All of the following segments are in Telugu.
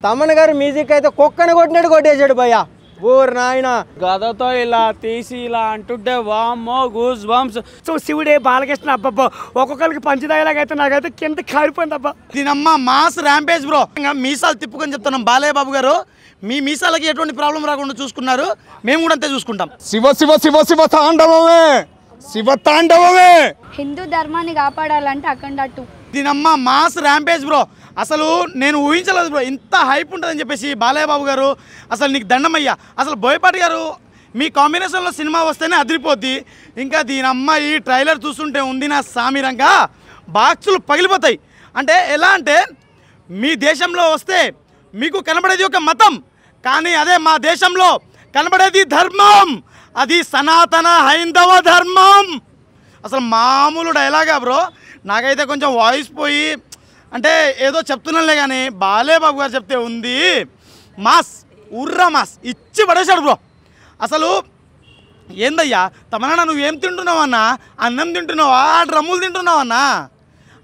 తమన్ గారు మ్యూజిక్ అయితే కుక్కని కొట్టినట్టు కొట్టేశాడు భయ్య. ఊరు నాయన గదతో ఇలా తీసి ఇలా అంటుంటే వామ్మో గూస్ బంప్స్. సో శివుడే బాలకృష్ణ అబ్బబ్బో ఒక్కొక్కరికి పంచదాయలాగా అయితే నాకైతే కింద కారిపోయింది అబ్బా. దీనమ్మ మాస్ ర్యాంపేజ్ బ్రో. మీసాలు తిప్పుకొని చెప్తున్నాం బాలయ్య బాబు గారు, మీ మీసాలకి ఎటువంటి ప్రాబ్లం రాకుండా చూసుకున్నారు, మేము కూడా అంతే చూసుకుంటాం. శివ శివ శివ శివ తాండవమే, శివ తాండవమే. హిందూ ధర్మాన్ని కాపాడాలంటే అఖండ 2. దీనమ్మ మాస్ ర్యాంపేజ్ బ్రో. అసలు నేను ఊహించలేదు బ్రో ఇంత హైప్ ఉంటుందని చెప్పేసి. బాలయ్య బాబు గారు అసలు నీకు దండమయ్యా. అసలు బోయపాటి గారు మీ కాంబినేషన్లో సినిమా వస్తేనే అదిరిపోద్ది. ఇంకా దీనమ్మ ఈ ట్రైలర్ చూస్తుంటే ఉంది నా సామిరంగా బాక్సులు పగిలిపోతాయి. అంటే ఎలా అంటే మీ దేశంలో వస్తే మీకు కనబడేది ఒక మతం, కానీ అదే మా దేశంలో కనబడేది ధర్మం. అది సనాతన హైందవ ధర్మం. అసలు మామూలు డైలాగా బ్రో. నాకైతే కొంచెం వాయిస్ పోయి అంటే ఏదో చెప్తున్నానులే, కానీ బాలయ్య బాబు గారు చెప్తే ఉంది మాస్, ఉర్రా మాస్ ఇచ్చి పడేశాడు బ్రో. అసలు ఏందయ్యా తమన్నా, నువ్వేం తింటున్నావన్నా? అన్నం తింటున్నావా, డ్రమ్ములు తింటున్నావన్నా?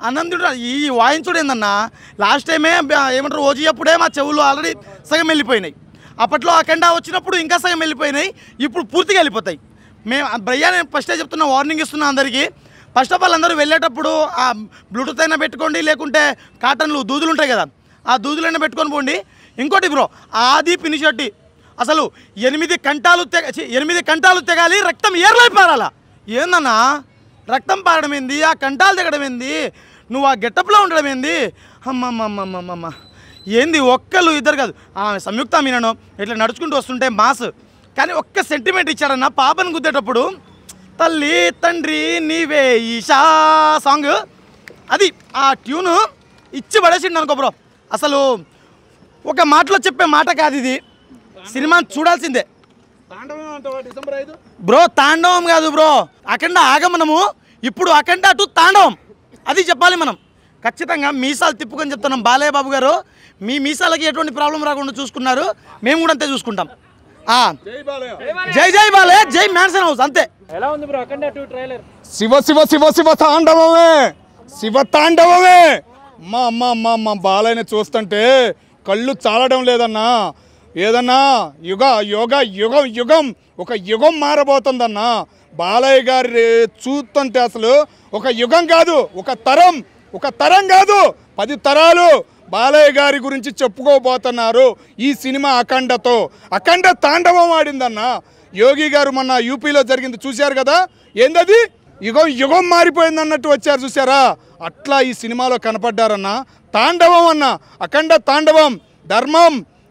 అన్నం తింటున్నా. ఈ వాయించుడు ఏందన్నా, లాస్ట్ టైమే ఏమంటారు ఓజీ అప్పుడే మా చెవులు ఆల్రెడీ సగం వెళ్ళిపోయినాయి. అప్పట్లో అఖండ వచ్చినప్పుడు ఇంకా సగం వెళ్ళిపోయినాయి, ఇప్పుడు పూర్తిగా వెళ్ళిపోతాయి. మేము భయ్యా నేను ఫస్టే చెప్తున్నా, వార్నింగ్ ఇస్తున్నా అందరికీ. ఫస్ట్ ఆఫ్ ఆల్ అందరూ వెళ్ళేటప్పుడు ఆ బ్లూటూత్ అయినా పెట్టుకోండి, లేకుంటే కాటన్లు దూదులు ఉంటాయి కదా, ఆ దూదులైనా పెట్టుకొని పోండి. ఇంకోటి బ్రో, ఆది పినిషెట్టి అసలు 8 కంటాలు తెగాలి, రక్తం ఏర్లై పారాలా. ఏందన్నా రక్తం పారడం ఏంది, ఆ కంటాలు తెగడం ఏంది, నువ్వు ఆ గెటప్లో ఉండడం ఏంది? అమ్మమ్మమ్మమ్మమ్మ ఏంది, ఒక్కళ్ళు ఇద్దరు కాదు, సంయుక్త మీనను ఇట్లా నడుచుకుంటూ వస్తుంటే మాస్. కానీ ఒక్క సెంటిమెంట్ ఇచ్చాడన్న పాపను గుద్దేటప్పుడు, తల్లి తండ్రి నీవే ఈశా సాంగ్, అది ఆ ట్యూను ఇచ్చి పడేసిండు అనుకో బ్రో. అసలు ఒక మాటలో చెప్పే మాట కాదు ఇది, సినిమా చూడాల్సిందే బ్రో. తాండవం కాదు బ్రో, అఖండ ఆగమనము. ఇప్పుడు అఖండ 2 తాండవం, అది చెప్పాలి మనం. ఖచ్చితంగా మీసాలు తిప్పుకొని చెప్తున్నాం బాలయ్య బాబు గారు, మీ మీసాలకి ఎటువంటి ప్రాబ్లం రాకుండా చూసుకున్నారు, మేము కూడా అంతే చూసుకుంటాం. జై జై బాలయ్య, జై మ్యాన్సన్ హౌస్, అంతే. ఎలా ఉంది బ్రో అఖండ 2 ట్రైలర్? శివ శివ శివ శివ తాండవమే, శివ తాండవమే. మా అమ్మ అమ్మ అమ్మ బాలయ్యని చూస్తుంటే కళ్ళు చాలడం లేదన్నా. ఏదన్నా యుగం ఒక యుగం మారబోతుందన్నా. బాలయ్య గారి చూస్తుంటే అసలు ఒక యుగం కాదు, ఒక తరం కాదు, 10 తరాలు బాలయ్య గారి గురించి చెప్పుకోబోతున్నారు ఈ సినిమా అఖండతో. అఖండ తాండవం ఆడిందన్నా. యోగి గారు మొన్న యూపీలో జరిగింది చూశారు కదా, ఏందది యుగం మారిపోయింది అన్నట్టు వచ్చారు చూసారా, అట్లా ఈ సినిమాలో కనపడ్డారన్నా. తాండవం అన్న, అఖండ తాండవం.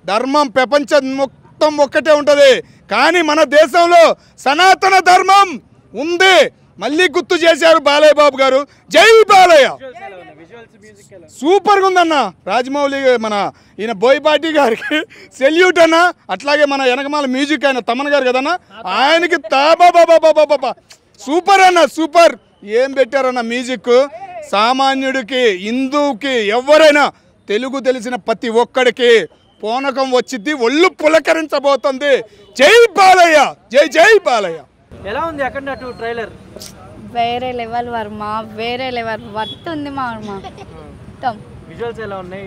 ధర్మం ప్రపంచం మొత్తం ఒక్కటే ఉంటుంది, కానీ మన దేశంలో సనాతన ధర్మం ఉంది. మళ్ళీ గుర్తు చేశారు బాలయ్య బాబు గారు. జై బాలయ్య. సూపర్గా ఉందన్న. రాజమౌళి మన ఈయన బోయపాటి గారికి సెల్యూట్ అన్న. అట్లాగే మన వెనకమాల మ్యూజిక్ ఆయన తమన్ గారు కదన్నా, ఆయనకి బాబా సూపర్ అన్న, సూపర్. ఏం పెట్టారన్న మ్యూజిక్. సామాన్యుడికి హిందువుకి ఎవరైనా తెలుగు తెలిసిన ప్రతి ఒక్కడికి పోనకం వచ్చింది, ఒళ్ళు పులకరించబోతుంది. జై బాలయ్య, జై జై బాలయ్య. ఎలా ఉంది అఖండ 2 ట్రైలర్? వేరే లెవెల్ వర్మ, వేరే లెవెల్ వర్త్ ఉంది మా మొత్తం. విజువల్స్ ఎలా ఉన్నాయి?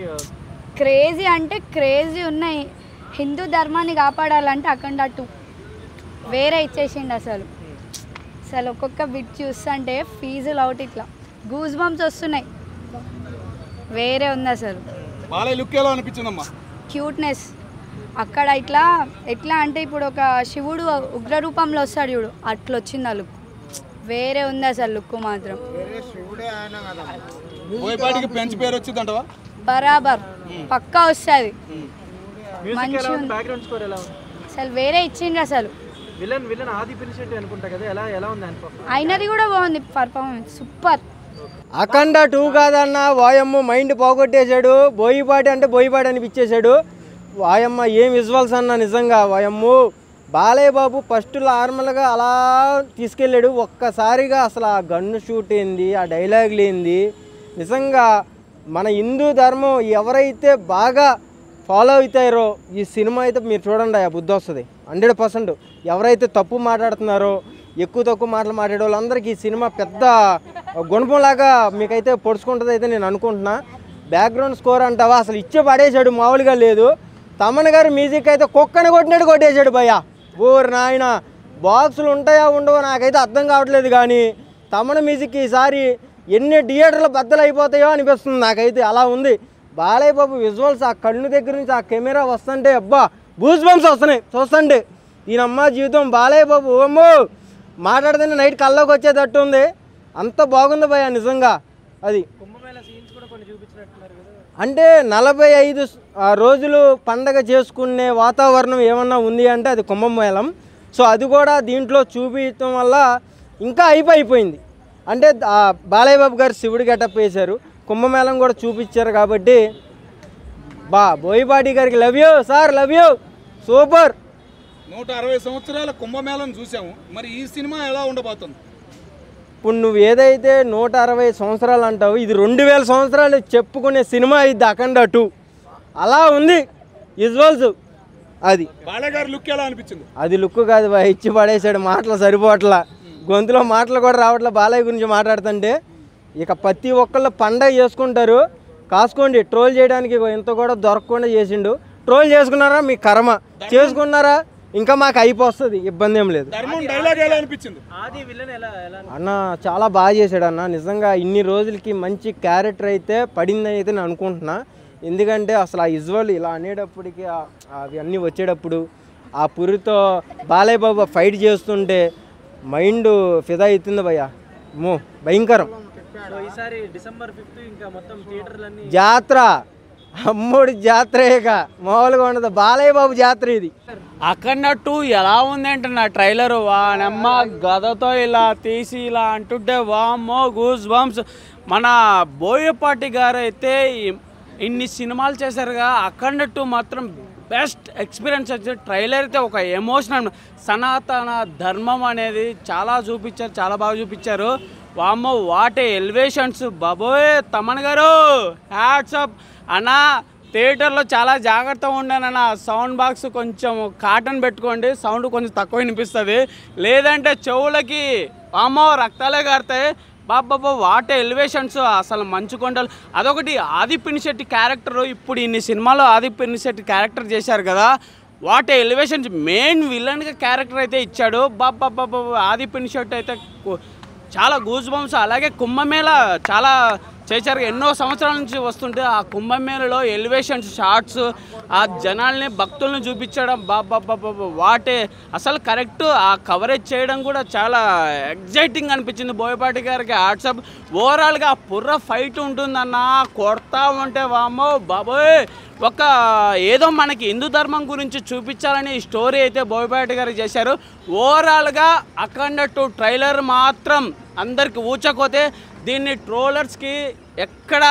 క్రేజీ అంటే క్రేజీ ఉన్నాయి. హిందూ ధర్మాన్ని కాపాడాలంటే అఖండ 2 వేరే ఇచ్చేసిండు. అసలు ఒక్కొక్క బిట్ చూస్తుంటే ఫీజులు అవుట్, ఇట్లా గూస్ బంప్స్ వస్తున్నాయి. వేరే ఉంది అసలు. బాలయ్య లుక్ ఎలా అనిపించిందమ్మా? క్యూట్నెస్ అక్కడ ఎట్లా అంటే ఇప్పుడు ఒక శివుడు ఉగ్ర రూపంలో వస్తాడు చూడు, అట్లా వచ్చింది ఆ లుక్. వేరే ఉంది అసలు లుక్ మాత్రం. బరాబర్ పక్కా వస్తుంది. అసలు వేరే ఇచ్చిండ్రు అసలు. అయినది కూడా బాగుంది, పర్ఫార్మెన్స్ సూపర్. అఖండ 2 కాదన్న, వాయమ్మ మైండ్ పోగొట్టేశాడు. బోయిపాటి అంటే బోయిపాటి అనిపించేశాడు. వాయమ్మ ఏం విజువల్స్ అన్న, నిజంగా వాయమ్మ. బాలయ్య బాబు ఫస్ట్ నార్మల్గా అలా తీసుకెళ్ళాడు, ఒక్కసారిగా అసలు ఆ గన్ను షూట్ ఏంది, ఆ డైలాగులు ఏంది. నిజంగా మన హిందూ ధర్మం ఎవరైతే బాగా ఫాలో అవుతారో ఈ సినిమా అయితే మీరు చూడండి, ఆ బుద్ధి వస్తుంది 100%. ఎవరైతే తప్పు మాట్లాడుతున్నారో, ఎక్కువ తక్కువ మాటలు మాట్లాడే వాళ్ళందరికీ ఈ సినిమా పెద్ద గుణపంలాగా మీకైతే పొడుచుకుంటుంది అయితే నేను అనుకుంటున్నా. బ్యాక్గ్రౌండ్ స్కోర్ అంటావా అసలు ఇచ్చి పడేశాడు, మామూలుగా లేదు. తమన్ గారి మ్యూజిక్ అయితే కుక్కని కొట్టినట్టు కొట్టేశాడు భయ్యా. ఓరు నాయన, బాక్సులు ఉంటాయా ఉండవో నాకైతే అర్థం కావట్లేదు, కానీ తమన్ మ్యూజిక్ ఈసారి ఎన్ని థియేటర్లు బద్దలైపోతాయో అనిపిస్తుంది నాకైతే, అలా ఉంది. బాలయ్య బాబు విజువల్స్, ఆ కళ్ళు దగ్గర నుంచి ఆ కెమెరా వస్తుంటే అబ్బా బూస్ బంప్స్ వస్తున్నాయి చూస్తుంటే. ఈయనమ్మ జీవితం బాలయ్య బాబు అమ్మో మాట్లాడితేనే నైట్ కల్లోకి వచ్చేటట్టు ఉంది, అంత బాగుంది భయ్యా నిజంగా. అది అంటే 45 రోజులు పండగ చేసుకునే వాతావరణం ఏమన్నా ఉంది అంటే అది కుంభమేళం. సో అది కూడా దీంట్లో చూపించడం వల్ల ఇంకా అయిపోయింది. అంటే బాలయ్య బాబు గారు శివుడి గెటప్ వేశారు, కుంభమేళం కూడా చూపించారు కాబట్టి బోయపాటి గారికి love you sir, love you, super. 160 సంవత్సరాల కుంభమేళం చూసాము, మరి ఈ సినిమా ఎలా ఉండబోతుంది? ఇప్పుడు నువ్వు ఏదైతే 160 సంవత్సరాలు అంటావు, ఇది 2000 సంవత్సరాలు చెప్పుకునే సినిమా ఇది అఖండ 2. అలా ఉంది విజువల్స్. అది బాలయ్య గారి లుక్ ఎలా అనిపించింది? అది లుక్ కాదు బాయ్, ఇచ్చి పడేసాడు, మాటలు సరిపోవట్లా, గొంతులో మాటలు కూడా రావట్లే బాలయ్య గురించి మాట్లాడుతుంటే. ఇక ప్రతి ఒక్కళ్ళు పండగ చేసుకుంటారు, కాసుకోండి. ట్రోల్ చేయడానికి ఇంత కూడా దొరకకుండా చేసిండు. ట్రోల్ చేసుకున్నారా మీ కర్మ, చేసుకున్నారా ఇంకా మాకు అయిపోతుంది, ఇబ్బంది ఏం లేదు. అన్న చాలా బాగా చేశాడు అన్న, నిజంగా ఇన్ని రోజులకి మంచి క్యారెక్టర్ అయితే పడిందని అయితే నేను అనుకుంటున్నా. ఎందుకంటే అసలు ఆ విజువల్ ఇలా అనేటప్పటికి అవి అన్నీ వచ్చేటప్పుడు ఆ పురితో బాలయ్య బాబు ఫైట్ చేస్తుంటే మైండ్ ఫిదా అవుతుంది భయ్యా, భయంకరం. జాత్ర అమ్మోడి జాత్రేక మామూలుగా ఉండదు, బాలయ్య బాబు జాత్ర ఇది. అఖండ 2 ఎలా ఉంది అంటున్నా ట్రైలర్, వానమ్మ గదతో ఇలా తీసి ఇలా అంటుంటే వామ్మో గూస్ బంప్స్. మన బోయపాటి గారు అయితే ఇన్ని సినిమాలు చేశారుగా, అఖండ 2 మాత్రం బెస్ట్ ఎక్స్పీరియన్స్ వచ్చి. ట్రైలర్ అయితే ఒక ఎమోషనల్, సనాతన ధర్మం అనేది చాలా చూపించారు, చాలా బాగా చూపించారు. వామ్మో వాటే ఎలివేషన్స్, బాబోయ్ తమన్ గారు హ్యాట్సప్ అన్నా. థియేటర్లో చాలా జాగ్రత్తగా ఉండానన్న, సౌండ్ బాక్స్ కొంచెం కాటన్ పెట్టుకోండి, సౌండ్ కొంచెం తక్కువ వినిపిస్తుంది, లేదంటే చెవులకి వామ్మో రక్తాలే కారుతాయి. బాబా వాటే ఎలివేషన్స్ అసలు మంచు కొండలు. అదొకటి ఆది పినిశెట్టి క్యారెక్టర్, ఇప్పుడు ఇన్ని సినిమాలో ఆది పినిశెట్టి క్యారెక్టర్ చేశారు కదా, వాటే ఎలివేషన్స్. మెయిన్ విలన్గా క్యారెక్టర్ అయితే ఇచ్చాడు బాబా. ఆది పినిశెట్టి అయితే చాలా గూస్ బంప్స్. అలాగే కుంభమేళ చాలా చేశారు, ఎన్నో సంవత్సరాల నుంచి వస్తుంటే ఆ కుంభమేళలో ఎలివేషన్స్, షార్ట్స్, ఆ జనాల్ని భక్తుల్ని చూపించడం బాబా వాటే అసలు కరెక్ట్. ఆ కవరేజ్ చేయడం కూడా చాలా ఎగ్జైటింగ్ అనిపించింది బోయపాటి గారికి, వాట్సాప్. ఓవరాల్గా ఆ పుర్ర ఫైట్ ఉంటుందన్న, కొడతా ఉంటే వామ్మో బాబోయ్. ఒక ఏదో మనకి హిందూ ధర్మం గురించి చూపించాలని ఈ స్టోరీ అయితే బోయపాటి గారు చేశారు. ఓవరాల్గా అఖండ 2 ట్రైలర్ మాత్రం అందరికి ఊచకోతే. దీన్ని ట్రోలర్స్కి ఎక్కడ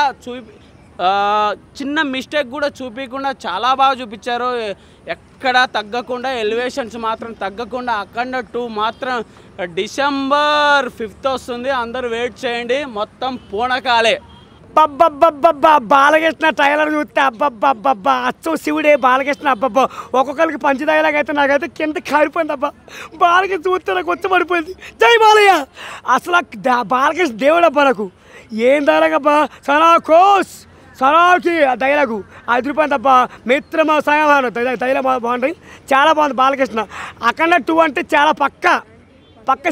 చిన్న మిస్టేక్ కూడా చూపించకుండా చాలా బాగా చూపించారు, ఎక్కడ తగ్గకుండా. ఎలివేషన్స్ మాత్రం తగ్గకుండా. అఖండ 2 మాత్రం డిసెంబర్ 5th వస్తుంది, అందరూ వెయిట్ చేయండి. మొత్తం పూనకాలే. అబ్బబ్బబ్బబ్బా బాలకృష్ణ ట్రైలర్ చూస్తే అబ్బబ్బబ్బబ్బా అచ్చం శివుడే బాలకృష్ణ. అబ్బబ్బా ఒక్కొక్కరికి పంచదాయలాగా అయితే నాకైతే కింద కారిపోయింది. అబ్బా బాలకృష్ణ చూస్తే నాకు వచ్చి పడిపోయింది. జై బాలయ్య. అసలు బాలకృష్ణ దేవుడు అబ్బా, నాకు ఏం డైలాగబ్బా, సనాకి డైలాగు అదిరిపోయింది అబ్బా. మిత్రమా సాయం డైలాగ్ బాగుంటాయి, చాలా బాగుంది బాలకృష్ణ. అఖండ 2 అంటే చాలా పక్క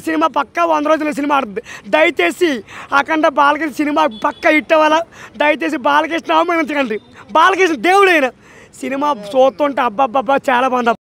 సినిమా, పక్క 100 రోజుల సినిమా ఆడుతుంది. దయచేసి అఖండ బాలకృష్ణ సినిమా పక్క హిట్ అవ్వాలా, దయచేసి బాలకృష్ణ అవమానించకండి. బాలకృష్ణ దేవుడైన సినిమా చూస్తుంటే అబ్బబ్బబ్బా చాలా బాగుంది.